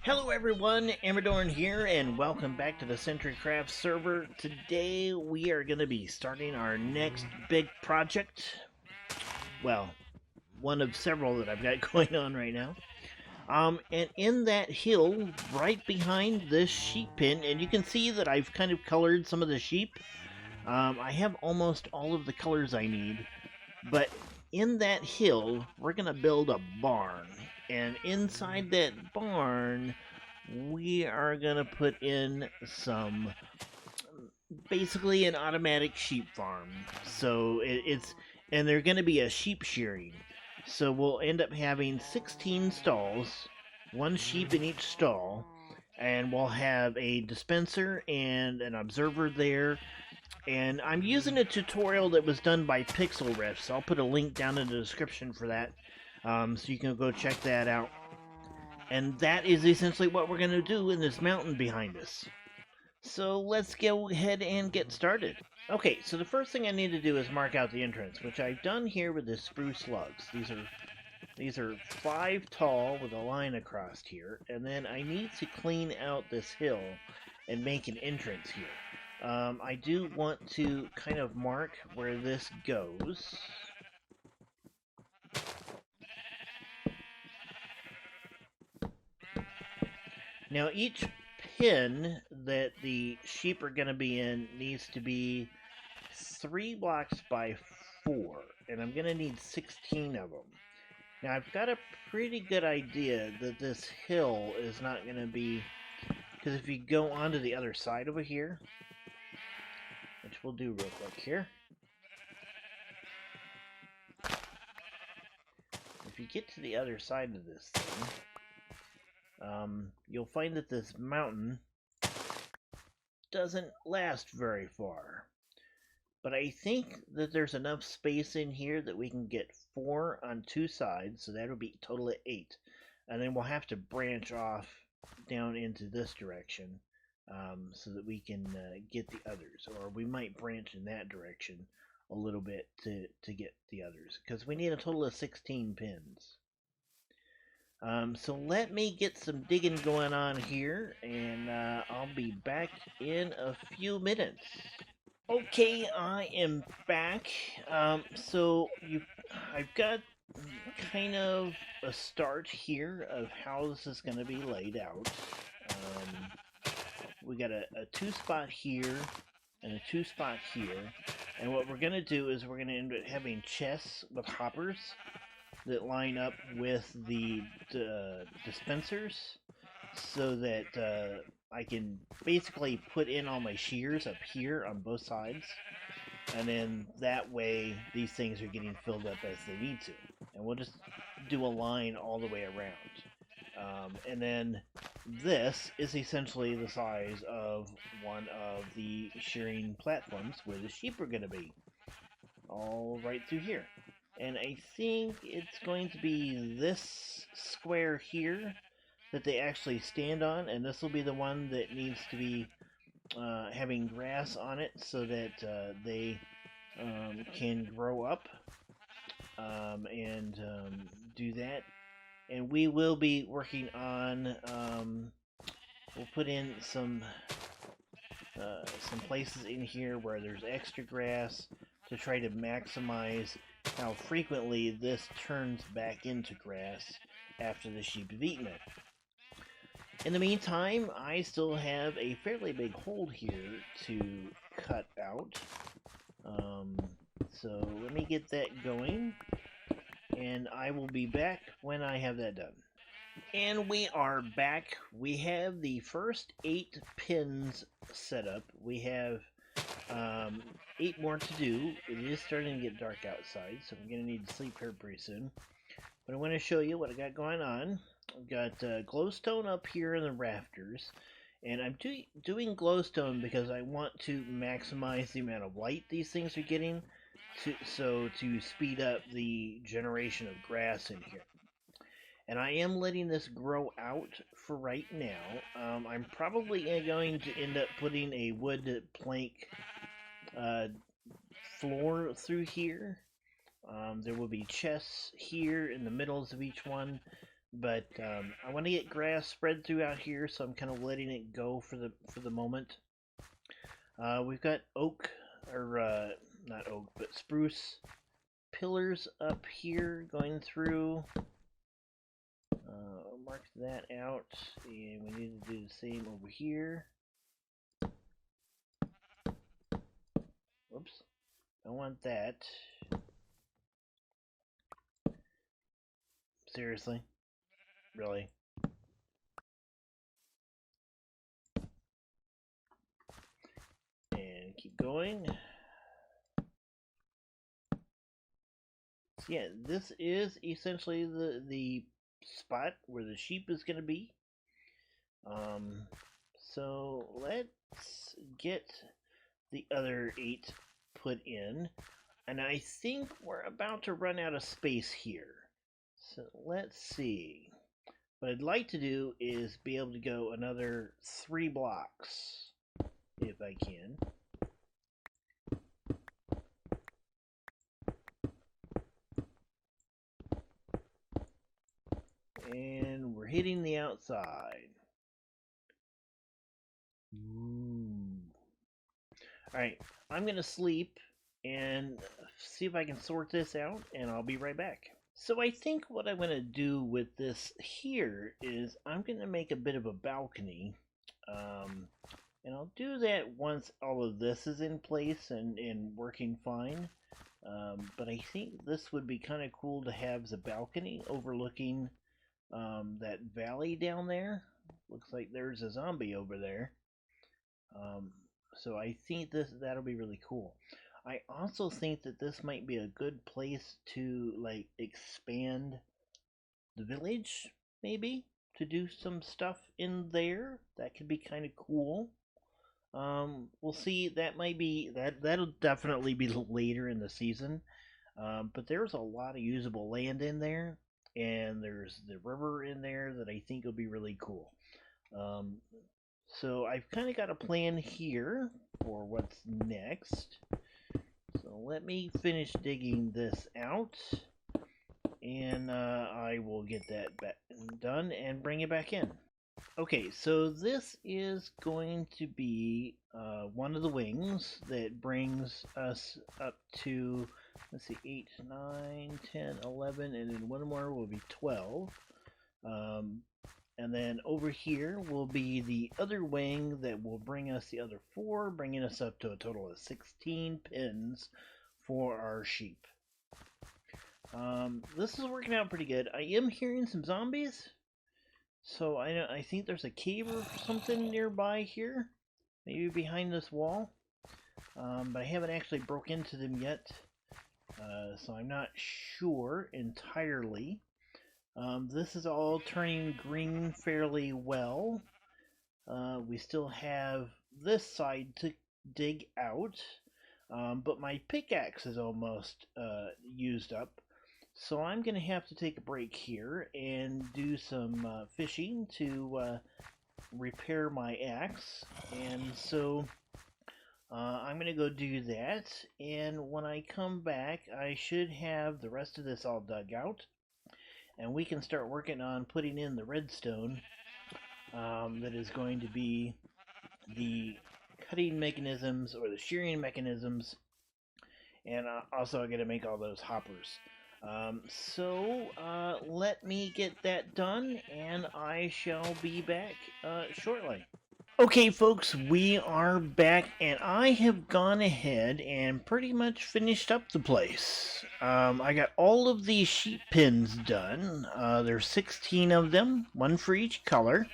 Hello everyone, Amradorn here, and welcome back to the CentriCraft server. Today we are going to be starting our next big project. Well, one of several that I've got going on right now. And in that hill, right behind this sheep pen, and you can see that I've kind of colored some of the sheep. I have almost all of the colors I need, but in that hill, we're going to build a barn. And inside that barn, we are going to put in some, basically an automatic sheep farm. So and they're going to be a sheep shearing. So we'll end up having 16 stalls, one sheep in each stall, and we'll have a dispenser and an observer there. And I'm using a tutorial that was done by Pixlriffs. I'll put a link down in the description for that, so you can go check that out. And that is essentially what we're going to do in this mountain behind us. So let's go ahead and get started. Okay, so the first thing I need to do is mark out the entrance, which I've done here with the spruce lugs. These are 5 tall with a line across here, and then I need to clean out this hill and make an entrance here. I do want to kind of mark where this goes. Now each pin that the sheep are going to be in needs to be 3 blocks by 4, and I'm going to need 16 of them. Now I've got a pretty good idea that this hill is not going to be, because if you go onto the other side over here, which we'll do real quick here. If you get to the other side of this thing, you'll find that this mountain doesn't last very far. But I think that there's enough space in here that we can get 4 on 2 sides, so that'll be a total of 8. And then we'll have to branch off down into this direction, so that we can get the others. Or we might branch in that direction a little bit to get the others, because we need a total of 16 pins. So let me get some digging going on here, and I'll be back in a few minutes. Okay, I am back. I've got kind of a start here of how this is going to be laid out. We got a 2 spot here and a 2 spot here, and what we're going to do is we're going to end up having chests with hoppers that line up with the dispensers, so that I can basically put in all my shears up here on both sides, and then that way these things are getting filled up as they need to, and we'll just do a line all the way around. And then this is essentially the size of one of the shearing platforms where the sheep are going to be, all right through here. And I think it's going to be this square here that they actually stand on, and this will be the one that needs to be having grass on it so that they can grow up and do that. And we will be working on, we'll put in some places in here where there's extra grass to try to maximize how frequently this turns back into grass after the sheep have eaten it. In the meantime, I still have a fairly big hole here to cut out. So let me get that going, and I will be back when I have that done. And we are back. We have the first 8 pins set up. We have 8 more to do. It is starting to get dark outside, so I'm going to need to sleep here pretty soon. But I want to show you what I got going on. I've got glowstone up here in the rafters, and I'm doing glowstone because I want to maximize the amount of light these things are getting, to speed up the generation of grass in here. And I am letting this grow out for right now. I'm probably going to end up putting a wood plank floor through here. There will be chests here in the middles of each one but I want to get grass spread throughout here, so I'm kind of letting it go for the moment. We've got oak, or not oak, but spruce pillars up here going through. Mark that out, and we need to do the same over here. Whoops, I want that. Seriously? Really? And keep going. So yeah, this is essentially the spot where the sheep is going to be. So let's get the other 8 put in, and I think we're about to run out of space here. So let's see. What I'd like to do is be able to go another 3 blocks, if I can. And we're hitting the outside. Alright, I'm going to sleep and see if I can sort this out, and I'll be right back. So I think what I'm going to do with this here is I'm going to make a bit of a balcony. And I'll do that once all of this is in place and working fine. But I think this would be kind of cool to have as a balcony overlooking that valley down there. Looks like there's a zombie over there. So I think that'll be really cool. I also think that this might be a good place to like expand the village, maybe, to do some stuff in there. That could be kind of cool. We'll see. That might be that'll definitely be later in the season. But there's a lot of usable land in there, and there's the river in there that I think will be really cool. So I've kind of got a plan here for what's next. So let me finish digging this out, and I will get that done and bring it back in. Okay, so this is going to be one of the wings that brings us up to, let's see, 8, 9, 10, 11, and then one more will be 12. And then over here will be the other wing that will bring us the other 4, bringing us up to a total of 16 pins for our sheep. This is working out pretty good. I am hearing some zombies. So I think there's a cave or something nearby here. Maybe behind this wall. But I haven't actually broke into them yet. So I'm not sure entirely. This is all turning green fairly well. We still have this side to dig out, but my pickaxe is almost used up, so I'm going to have to take a break here and do some fishing to repair my axe, and so I'm going to go do that, and when I come back I should have the rest of this all dug out. And we can start working on putting in the redstone that is going to be the cutting mechanisms or the shearing mechanisms. And also I'm going to make all those hoppers. So let me get that done, and I shall be back shortly. Okay, folks, we are back, and I have gone ahead and pretty much finished up the place. I got all of these sheep pins done. There's 16 of them, 1 for each color,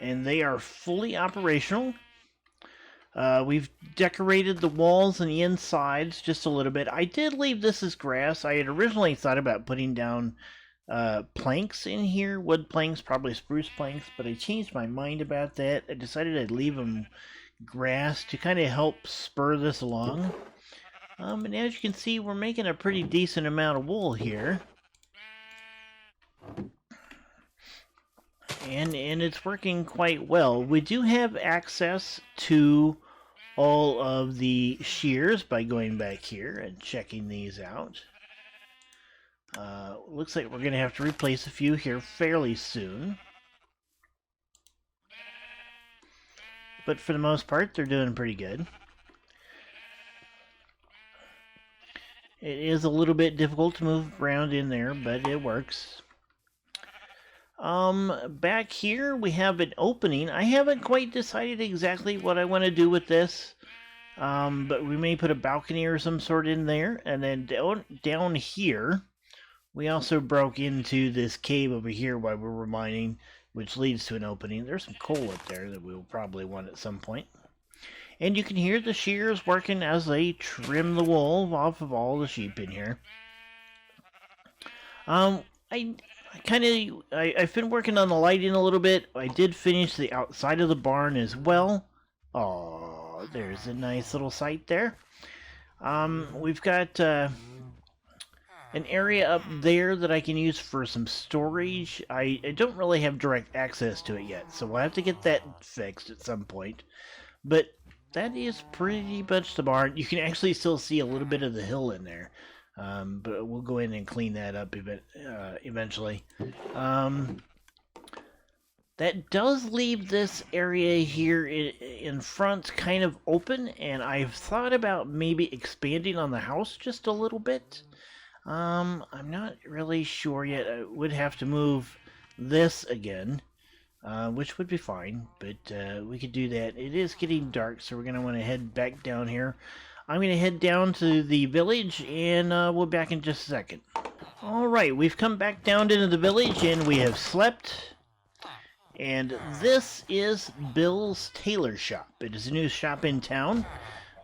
and they are fully operational. We've decorated the walls and the insides just a little bit. I did leave this as grass. I had originally thought about putting down planks in here, wood planks, probably spruce planks, but I changed my mind about that. I decided I'd leave them grass to kind of help spur this along. And as you can see, we're making a pretty decent amount of wool here. And it's working quite well. We do have access to all of the shears by going back here and checking these out. Looks like we're going to have to replace a few here fairly soon. But for the most part, they're doing pretty good. It is a little bit difficult to move around in there, but it works. Back here we have an opening. I haven't quite decided exactly what I want to do with this. But we may put a balcony or some sort in there. And then down here, we also broke into this cave over here while we were mining, which leads to an opening. There's some coal up there that we'll probably want at some point. And you can hear the shears working as they trim the wool off of all the sheep in here. I've been working on the lighting a little bit. I did finish the outside of the barn as well. Oh, there's a nice little site there. We've got an area up there that I can use for some storage. I don't really have direct access to it yet, so we'll have to get that fixed at some point. But that is pretty much the barn. You can actually still see a little bit of the hill in there. But we'll go in and clean that up eventually. That does leave this area here in front kind of open, and I've thought about maybe expanding on the house just a little bit. I'm not really sure yet. I would have to move this again, which would be fine, but we could do that. It is getting dark, so we're going to want to head back down here. I'm going to head down to the village, and we'll be back in just a second. Alright, we've come back down into the village, and we have slept. And this is Bill's Tailor Shop. It is a new shop in town,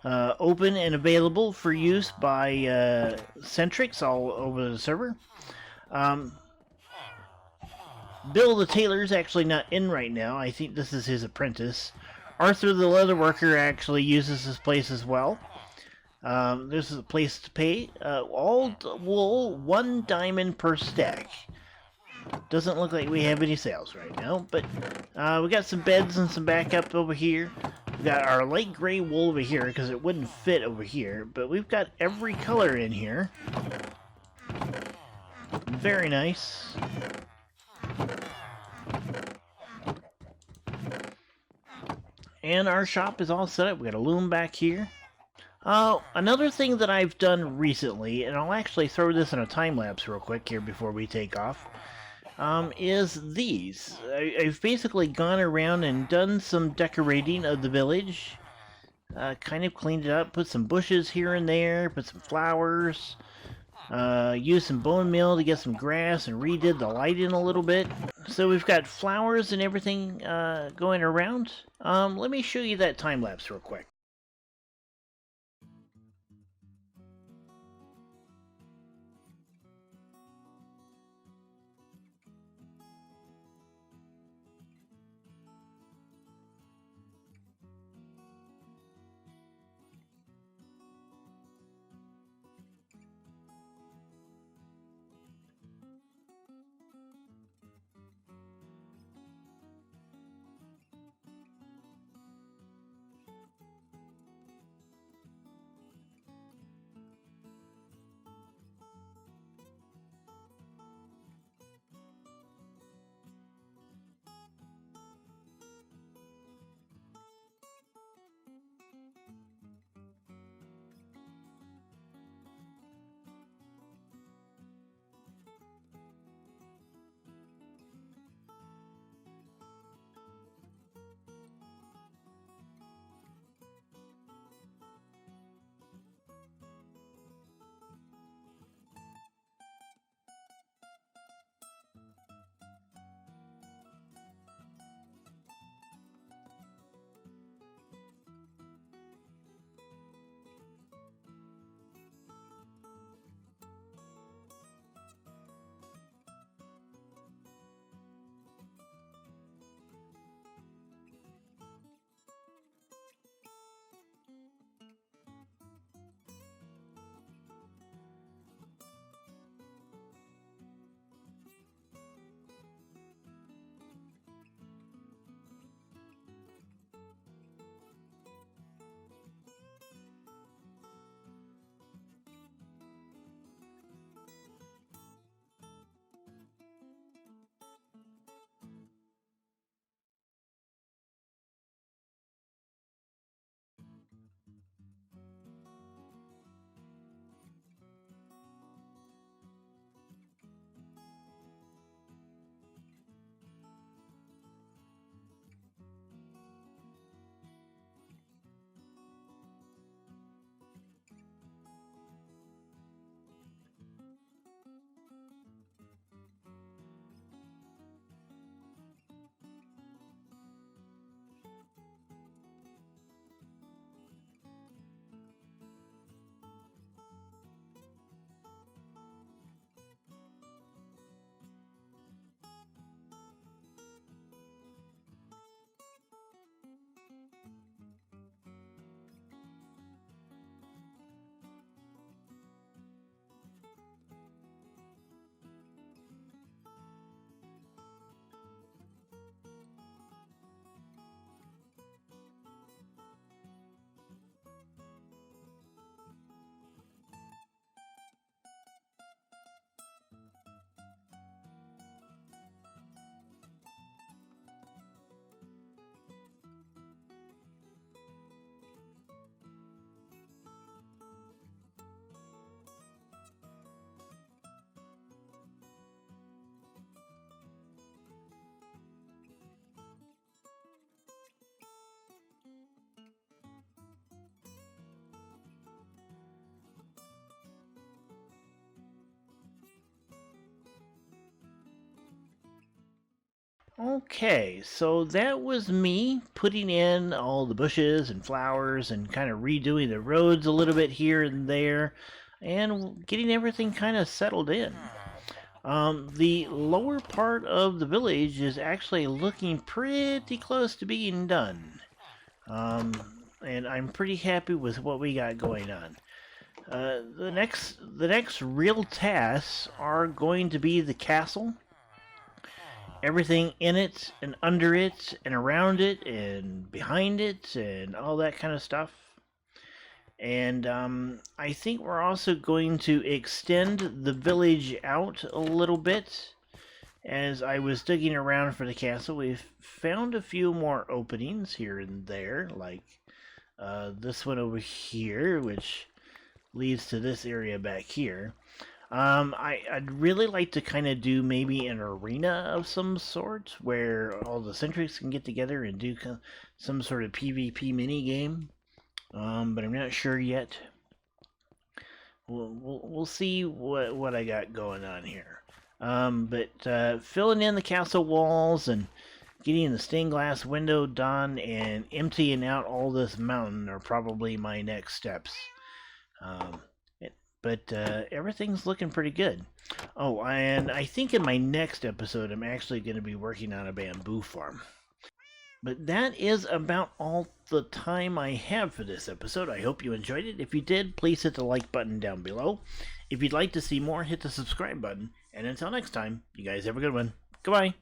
open and available for use by Centrics all over the server. Bill the Tailor is actually not in right now. I think this is his apprentice. Arthur the Leather Worker actually uses this place as well. This is a place to pay. All wool, 1 diamond per stack. Doesn't look like we have any sales right now, but we got some beds and some backup over here. We got our light gray wool over here because it wouldn't fit over here, but we've got every color in here. Very nice. And our shop is all set up. We got a loom back here. Another thing that I've done recently, and I'll actually throw this in a time lapse real quick here before we take off, is these. I've basically gone around and done some decorating of the village. Kind of cleaned it up, put some bushes here and there, put some flowers, used some bone meal to get some grass, and redid the lighting a little bit. So we've got flowers and everything going around. Let me show you that time lapse real quick. Okay, so that was me putting in all the bushes and flowers and kind of redoing the roads a little bit here and there and getting everything kind of settled in. The lower part of the village is actually looking pretty close to being done. And I'm pretty happy with what we got going on. The next real tasks are going to be the castle, everything in it and under it and around it and behind it and all that kind of stuff. And I think we're also going to extend the village out a little bit. As I was digging around for the castle, we've found a few more openings here and there, like this one over here, which leads to this area back here. I'd really like to kind of do maybe an arena of some sort where all the Centrics can get together and do some sort of PvP mini game. But I'm not sure yet. We'll see what I got going on here. But filling in the castle walls and getting the stained glass window done and emptying out all this mountain are probably my next steps. But everything's looking pretty good. Oh, and I think in my next episode, I'm actually going to be working on a bamboo farm. But that is about all the time I have for this episode. I hope you enjoyed it. If you did, please hit the like button down below. If you'd like to see more, hit the subscribe button. And until next time, you guys have a good one. Goodbye.